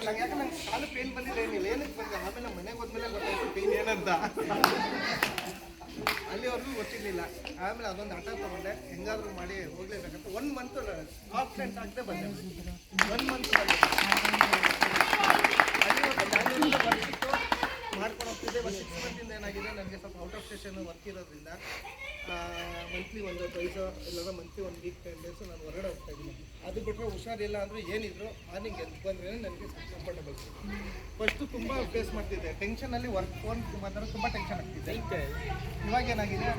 ನಂಗೆ ಯಾಕೆ ನಂಗೆ ಕಾಲು ಪೇನ್ ಬಂದಿಲ್ಲ, ಏನಿಲ್ಲ, ಏನಕ್ಕೆ ಬಂದಿಲ್ಲ. ಆಮೇಲೆ ನಮ್ಮ ಮನೆಗೆ ಹೋದ್ಮೇಲೆ ಗೊತ್ತಾಯ್ತು ಪೇನ್ ಏನಂತ. ಅಲ್ಲಿವರೆಗೂ ಗೊತ್ತಿರಲಿಲ್ಲ. ಆಮೇಲೆ ಅದೊಂದು ಆಟ ತೊಗೊಂಡೆ, ಹೆಂಗಾದ್ರೂ ಮಾಡಿ ಹೋಗ್ಲೇಬೇಕಂತ 1 ಮಂತ್ ಆಬ್ಸೆಂಟ್ ಆಗದೆ ಬಂದೆ. 1 ಮಂತ್ ಬಂದೆ. ಅಲ್ಲಿವರೆಗೂ ಬ್ಯಾಂಗ್ಳೂರಿಂದ ಬರ್ತಿತ್ತು, ಮಾಡ್ಕೊಂಡು ಹೋಗ್ತಿದ್ದೆ. ಬಟ್ 6 ಮಂತಿಂದ ಏನಾಗಿದೆ, ನನಗೆ ಸ್ವಲ್ಪ ಔಟ್ ಆಫ್ ಸ್ಟೇಷನ್ ವರ್ಕ್ ಇರೋದ್ರಿಂದ ಮಂತ್ಲಿ ಒಂದು 5 ಇಲ್ಲಾಂದ್ರೆ ಮಂತ್ಲಿ 1 ವೀಕ್ 10 ಡೇಸು ನಾನು ಹೊರಗಡೆ ಹೋಗ್ತಾ ಇದ್ದೀನಿ. ಅದು ಬಿಟ್ಟರೆ ಹುಷಾರಿಲ್ಲ ಅಂದರೂ ಏನಿದ್ರು ಮಾರ್ನಿಂಗ್ ಎದ್ದು ಬಂದ್ರೆ ನನಗೆ ಕಂಫರ್ಟಬಲ್. ಫಸ್ಟು ತುಂಬ ಫೇಸ್ ಮಾಡ್ತಿದ್ದೆ, ಟೆನ್ಷನಲ್ಲಿ ಫೋನ್ ಬಂದರೆ ತುಂಬ ಟೆನ್ಷನ್ ಆಗ್ತಿದ್ದೆ. ಇವಾಗ ಏನಾಗಿದೆ,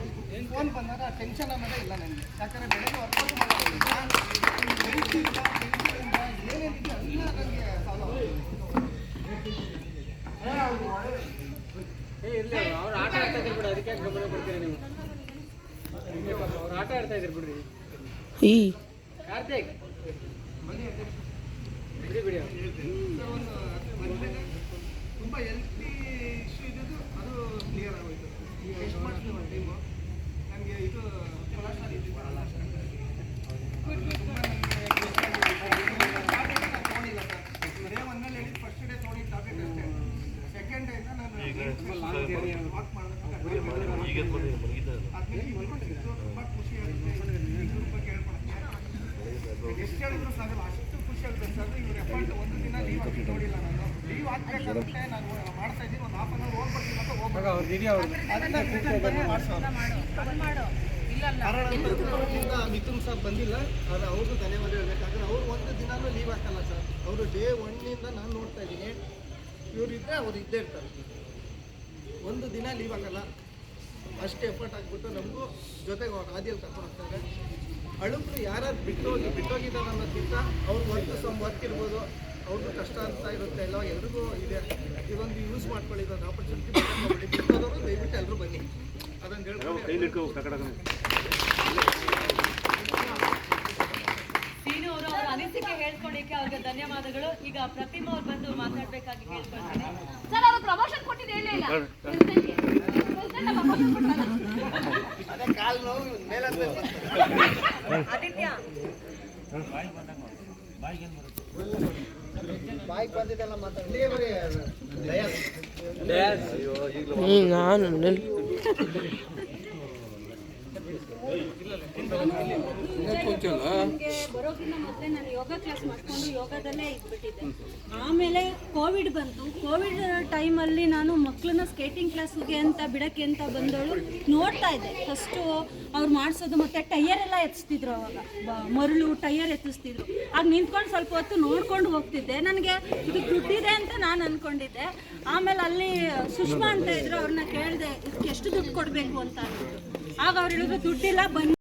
ಫೋನ್ ಬಂದಾಗ ಟೆನ್ಷನ್ ಅನ್ನೋದೇ ಇಲ್ಲ ನನಗೆ. ಯಾಕಂದರೆ ಬೆಳಗ್ಗೆ ವರ್ಕೌಟ್ ಮಾಡೋದ್ರಿಂದ ಏನೇನಿದೆ ಎಲ್ಲ ನನಗೆ ಸಾಲ್ವ್ ಇರಲಿ. ಅವ್ರು ಆಟ ಆಡ್ತಾ ಇದ್ರು ಬಿಡಿ, ಅದಕ್ಕೆ ಗಮನ ಕೊಡ್ತೀರಿ ನೀವು. ಅವ್ರು ಆಟ ಆಡ್ತಾ ಇದ್ರು ಬಿಡ್ರಿ. ಕಾರ್ತಿಕ್ ಬಿಡಿ ಬಿಡಿ. ತುಂಬ ಹೆಲ್ತಿ ಇಶ್ಯೂ ಇದ್ದು ಅದು ಕ್ಲಿಯರ್ ಆಗೋಯ್ತು. ಟೆಸ್ಟ್ ಮಾಡಿಸ್ತೀವಿ ಒಂದು ಟೈಮು, ನನಗೆ ಇದು ಕೊಲೆಸ್ಟ್ರಾಲ್ ಇದ್ದಿದ್ದು ತೊಗೊಂಡಿಲ್ಲ ಸರ್. ಡೇ 1 ಮೇಲೆ ಹೇಳಿದ್ದು, ಫಸ್ಟ್ ಡೇ ತೊಗೊಂಡಿದ್ದು ಟ್ಯಾಬ್ಲೆಟ್ ಅಷ್ಟೇ. ಸೆಕೆಂಡ್ ಡೇಯಿಂದ ನಾನು ವಾಕ್ ಮಾಡಬೇಕು, ತುಂಬ ಖುಷಿ ಆಗುತ್ತೆ. ಇದ್ರ ಬಗ್ಗೆ ಹೇಳ್ಕೊಳಕ್ಕೆ ಎಷ್ಟು ಹೇಳಿದ್ರು ಸರ್ ಅಷ್ಟು ಖುಷಿ ಆಗುತ್ತೆ ಸರ್. ಇವ್ರ ಎಫರ್ಟ್ ಒಂದು ದಿನ ಲೀವ್ ಹಾಕಿ ನೋಡಿಲ್ಲ. ನಾನು ಲೀವ್ ಹಾಕ್ಬೇಕಾಗುತ್ತೆ, ನಾನು ಮಾಡ್ತಾ ಇದ್ದೀನಿ. ಒಂದು ಹಾಫ್ ಅನ್ ಅವರ್ ಹೋಗ್ಬಿಡ್ತೀನಿ ಅಂತ ಹೋಗ್ಬೇಕು. ಅದನ್ನ ರಿಟರ್ನ್ ಬಂದು ಮಾಡಿಸೋರು. ಕಾರಣದಿಂದ ಮಿಥುನ್ ಸರ್ ಬಂದಿಲ್ಲ, ಆದರೆ ಅವ್ರದ್ದು ಧನ್ಯವಾದ ಹೇಳ್ಬೇಕಾದ್ರೆ ಅವ್ರು ಒಂದು ದಿನಾನೂ ಲೀವ್ ಹಾಕಲ್ಲ ಸರ್. ಅವರು ಡೇ 1ನಿಂದ ನಾನು ನೋಡ್ತಾ ಇದ್ದೀನಿ, ಇವರಿದ್ದರೆ ಅವ್ರು ಇದ್ದೇ ಇರ್ತಾರೆ. ಒಂದು ದಿನ ಲೀವ್ ಹಾಕಲ್ಲ. ಅಷ್ಟೇ ಎಫರ್ಟ್ ಆಗಿಬಿಟ್ಟು ನಮಗೂ ಜೊತೆಗೆ ಆದಿಯಲ್ಲಿ ಕರ್ಕೊಂಡು ಹೋಗ್ತಾರೆ. ಅಳುಕರು ಯಾರು ಬಿಟ್ಟೋಗಿದ್ದಾರೆ ಅನ್ನೋದಕ್ಕಿಂತ ಅವ್ರ ವರ್ಕ್ ಇರ್ಬೋದು, ಅವ್ರದ್ದು ಕಷ್ಟ ಅಂತ ಇರುತ್ತೆ, ಎಲ್ಲ ಎಲ್ರಿಗೂ ಇದೆ. ಇದೊಂದು ಯೂಸ್ ಮಾಡ್ಕೊಳ್ಳಿ, ಇದೊಂದು ಆಪರ್ಚುನಿಟಿ ಬಿಟ್ಟೋದವರು ದಯವಿಟ್ಟು ಎಲ್ಲರೂ ಬನ್ನಿ. ಅದನ್ನು ಹೇಳ್ಕೊಂಡು ಸೀನು ಅವರು ಅವರ ಅನಿಸಿಕೆ ಹೇಳ್ಕೊಳಿಕ್ಕೆ ಅವ್ರಿಗೆ ಧನ್ಯವಾದಗಳು. ಈಗ ಪ್ರತಿಮಾ ಅವ್ರು ಬಂದು ಮಾತಾಡ್ಬೇಕಾಗಿ ಕೇಳ್ಕೊಳ್ತೀನಿ ಸರ್. ಅವರು ಪ್ರಮೋಷನ್ ಕೊಟ್ಟಿದ್ದು ಹೇಳೇ ಇಲ್ಲ. ಅದೇ ಕಾಲು ನೋವು ಮೇಲೆ ಆದಿತ್ಯ ಬಾಯಿಗೆ ಬಂದಿದ್ದೆಲ್ಲ ಮಾತಾಡಿ ನಾನು ಬರೋಕ್ಕಿಂತ ಮೊದಲೇ ನಾನು ಯೋಗ ಕ್ಲಾಸ್ ಮಾಡಿಕೊಂಡು ಯೋಗದಲ್ಲೇ ಇದ್ಬಿಟ್ಟಿದ್ದೆ. ಆಮೇಲೆ ಕೋವಿಡ್ ಬಂತು. ಕೋವಿಡ್ ಟೈಮಲ್ಲಿ ನಾನು ಮಕ್ಕಳನ್ನ ಸ್ಕೇಟಿಂಗ್ ಕ್ಲಾಸ್ಗೆ ಅಂತ ಬಿಡೋಕ್ಕೆ ಅಂತ ಬಂದವಳು ನೋಡ್ತಾ ಇದ್ದೆ. ಫಸ್ಟು ಅವ್ರು ಮಾಡಿಸೋದು, ಮತ್ತು ಟೈಯರ್ ಎಲ್ಲ ಎತ್ತಿಸ್ತಿದ್ರು. ಅವಾಗ ಮರಳು ಟೈಯರ್ ಎತ್ತಿಸ್ತಿದ್ರು. ಆಗ ನಿಂತ್ಕೊಂಡು ಸ್ವಲ್ಪ ಹೊತ್ತು ನೋಡ್ಕೊಂಡು ಹೋಗ್ತಿದ್ದೆ. ನನಗೆ ಇದು ದುಡ್ಡಿದೆ ಅಂತ ನಾನು ಅಂದ್ಕೊಂಡಿದ್ದೆ. ಆಮೇಲೆ ಅಲ್ಲಿ ಸುಷ್ಮಾ ಅಂತ ಇದ್ರು, ಅವ್ರನ್ನ ಕೇಳಿದೆ ಇದಕ್ಕೆ ಎಷ್ಟು ದುಡ್ಡು ಕೊಡಬೇಕು ಅಂತ ಅಂದ್ಬಿಟ್ಟು. ಆಗ ಅವ್ರು ಹೇಳಿದ್ರು ದುಡ್ಡಿಲ್ಲ, ಬನ್ನಿ